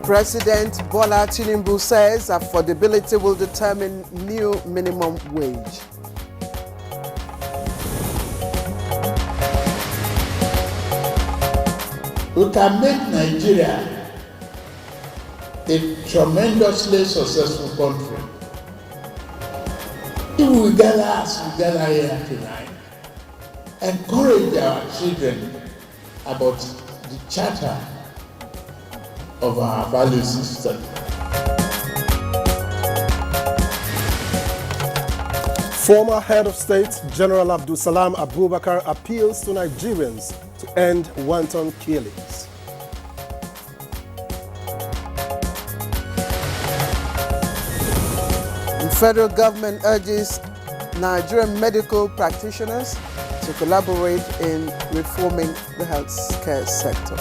President Bola Tinubu says affordability will determine new minimum wage. We can make Nigeria a tremendously successful country if we gather as we gather here tonight, encourage our children about the charter of our value system. Former head of state General Abdulsalam Abubakar appeals to Nigerians to end wanton killings. The federal government urges Nigerian medical practitioners to collaborate in reforming the healthcare sector.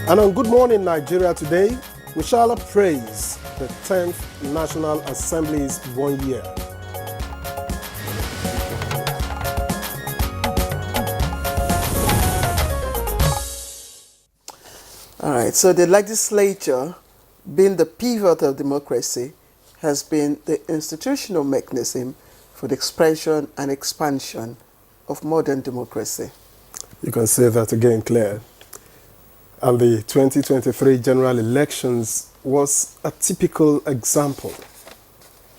And on Good Morning Nigeria today, we shall appraise the 10th National Assembly's 1 year. All right, so the legislature, being the pivot of democracy, has been the institutional mechanism for the expression and expansion of modern democracy. You can say that again, Claire. And the 2023 general elections was a typical example.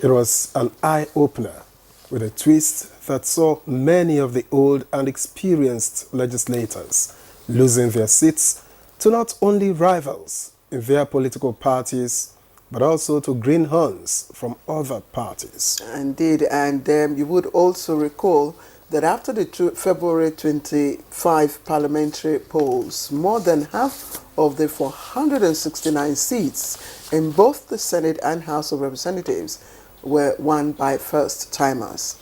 It was an eye-opener with a twist that saw many of the old and experienced legislators losing their seats to not only rivals in their political parties, but also to greenhorns from other parties. Indeed, and you would also recall that after the February 25 parliamentary polls, more than half of the 469 seats in both the Senate and House of Representatives were won by first-timers.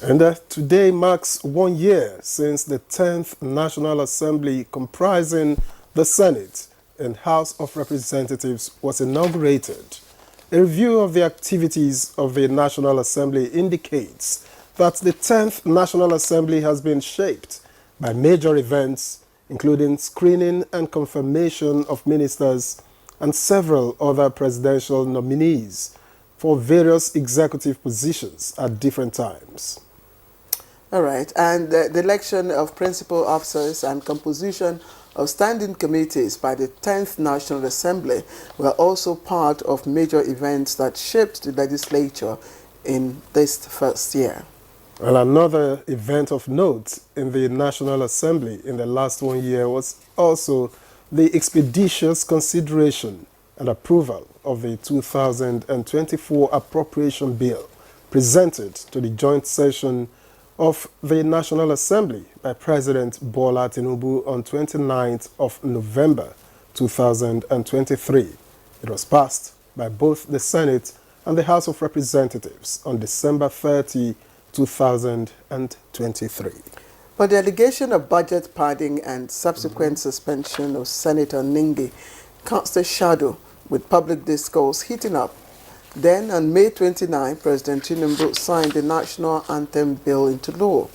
And today marks 1 year since the 10th National Assembly comprising the Senate and House of Representatives was inaugurated. A review of the activities of the National Assembly indicates that the 10th National Assembly has been shaped by major events, including screening and confirmation of ministers and several other presidential nominees for various executive positions at different times. All right, and the election of principal officers and composition of standing committees by the 10th National Assembly were also part of major events that shaped the legislature in this first year. Well, another event of note in the National Assembly in the last 1 year was also the expeditious consideration and approval of the 2024 Appropriation Bill presented to the joint session of the National Assembly by President Bola Tinubu on 29th of November 2023. It was passed by both the Senate and the House of Representatives on December 30, 2023. But the allegation of budget padding and subsequent suspension of Senator Ningi cast a shadow with public discourse heating up. Then, on May 29, President Tinubu signed the National Anthem Bill into law.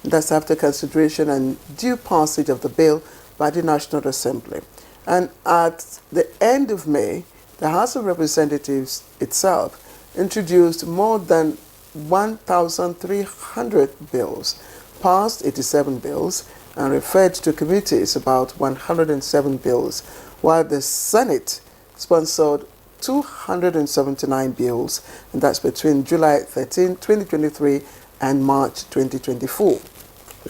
That's after consideration and due passage of the bill by the National Assembly. And at the end of May, the House of Representatives itself introduced more than 1,300 bills, passed 87 bills, and referred to committees about 107 bills, while the Senate sponsored 279 bills, and that's between July 13, 2023 and March 2024.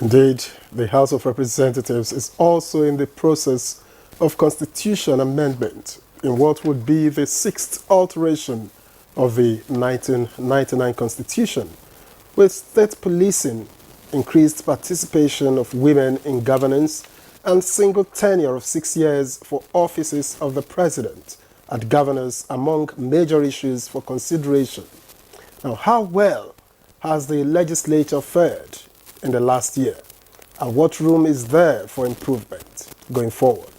Indeed, the House of Representatives is also in the process of constitution amendment in what would be the 6th alteration of the 1999 Constitution, with state policing, increased participation of women in governance, and single tenure of 6 years for offices of the President and governors among major issues for consideration. Now, how well has the legislature fared in the last year, and what room is there for improvement going forward?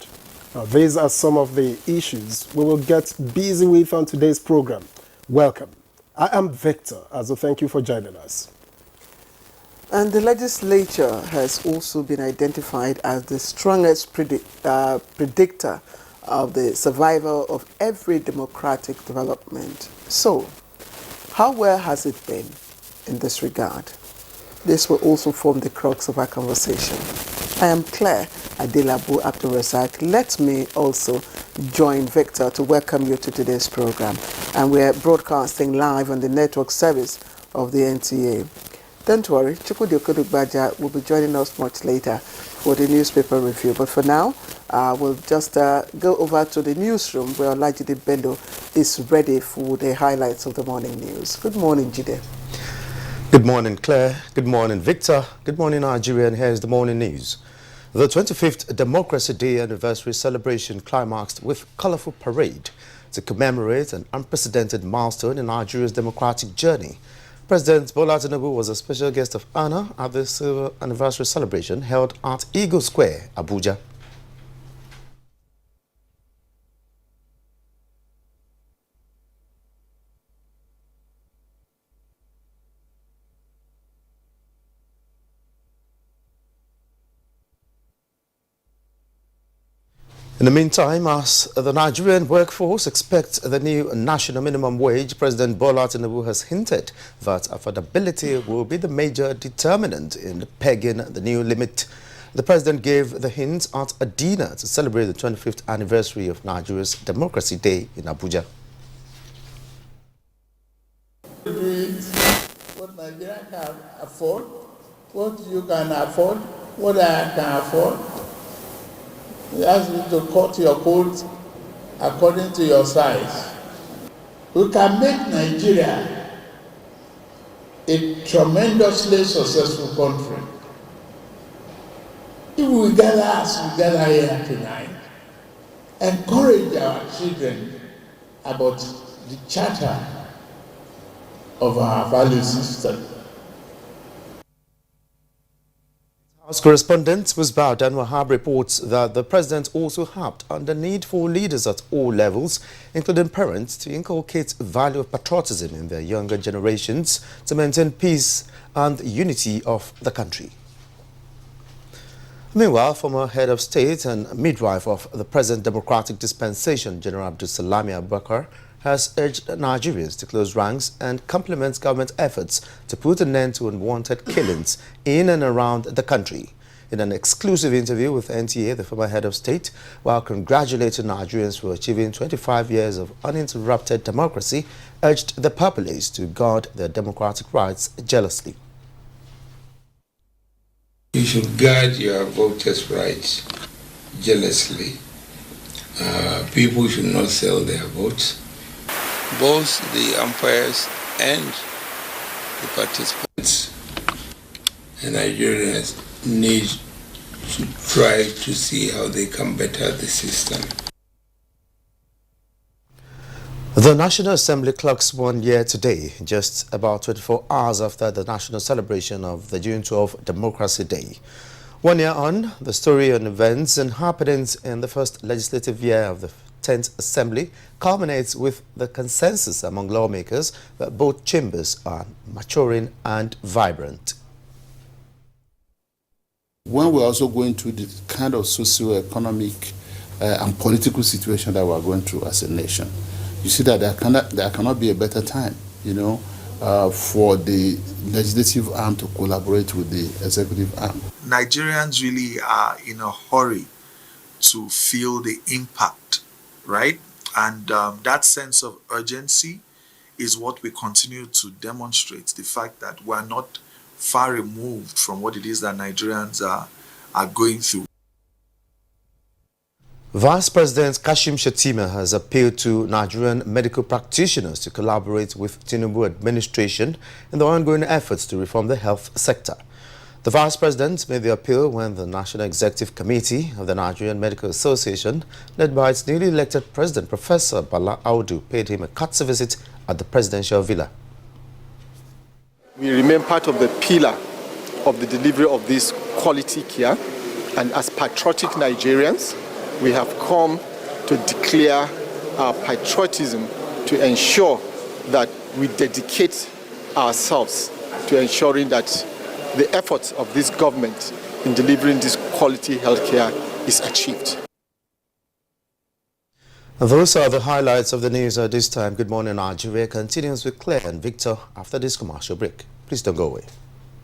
Now, these are some of the issues we will get busy with on today's program. Welcome. I am Victor, so thank you for joining us. And the legislature has also been identified as the strongest predictor of the survival of every democratic development. So, how well has it been in this regard? This will also form the crux of our conversation. I am Claire Adelabu Abdulrazak. Let me also join Victor to welcome you to today's program. And we're broadcasting live on the network service of the NTA. Don't worry, Chukwudi Okudugbaja will be joining us much later for the newspaper review. But for now, we'll just go over to the newsroom where Olajide Bello is ready for the highlights of the morning news. Good morning, Jide. Good morning, Claire. Good morning, Victor. Good morning, Nigerian. Here's the morning news. The 25th Democracy Day anniversary celebration climaxed with colorful parade to commemorate an unprecedented milestone in Nigeria's democratic journey. President Bola Tinubu was a special guest of honor at the silver anniversary celebration held at Eagle Square, Abuja. In the meantime, as the Nigerian workforce expects the new national minimum wage, President Bola Tinubu has hinted that affordability will be the major determinant in pegging the new limit. The president gave the hint at a dinner to celebrate the 25th anniversary of Nigeria's Democracy Day in Abuja. What Nigeria can afford, what you can afford, what I can afford. We ask you to cut your coat according to your size. We can make Nigeria a tremendously successful country if we gather as we gather here tonight, encourage our children about the charter of our value system. House correspondent Musbaudan Wahab reports that the president also harped on the need for leaders at all levels, including parents, to inculcate the value of patriotism in their younger generations to maintain peace and unity of the country. Meanwhile, former head of state and midwife of the present democratic dispensation, General Abdulsalami Abubakar, has urged Nigerians to close ranks and complement government efforts to put an end to unwanted killings in and around the country. In an exclusive interview with NTA, the former head of state, while congratulating Nigerians for achieving 25 years of uninterrupted democracy, urged the populace to guard their democratic rights jealously. You should guard your voters' rights jealously. People should not sell their votes. Both the umpires and the participants and Nigerians need to try to see how they can better the system. The National Assembly clocks 1 year today, just about 24 hours after the national celebration of the June 12 Democracy Day. 1 year on, the story on events and happenings in the first legislative year of the 10th Assembly culminates with the consensus among lawmakers that both chambers are maturing and vibrant. When we're also going through the kind of socio-economic and political situation that we're going through as a nation, you see that there cannot be a better time, for the legislative arm to collaborate with the executive arm. Nigerians really are in a hurry to feel the impact, right? And that sense of urgency is what we continue to demonstrate, the fact that we're not far removed from what it is that Nigerians are going through. Vice President Kashim Shettima has appealed to Nigerian medical practitioners to collaborate with Tinubu administration in the ongoing efforts to reform the health sector. The Vice President made the appeal when the National Executive Committee of the Nigerian Medical Association, led by its newly elected President Professor Bala Audu, paid him a courtesy visit at the presidential villa. We remain part of the pillar of the delivery of this quality care, and as patriotic Nigerians, we have come to declare our patriotism to ensure that we dedicate ourselves to ensuring that the efforts of this government in delivering this quality healthcare is achieved. Those are the highlights of the news at this time. Good morning, Nigeria continues with Claire and Victor after this commercial break. Please don't go away.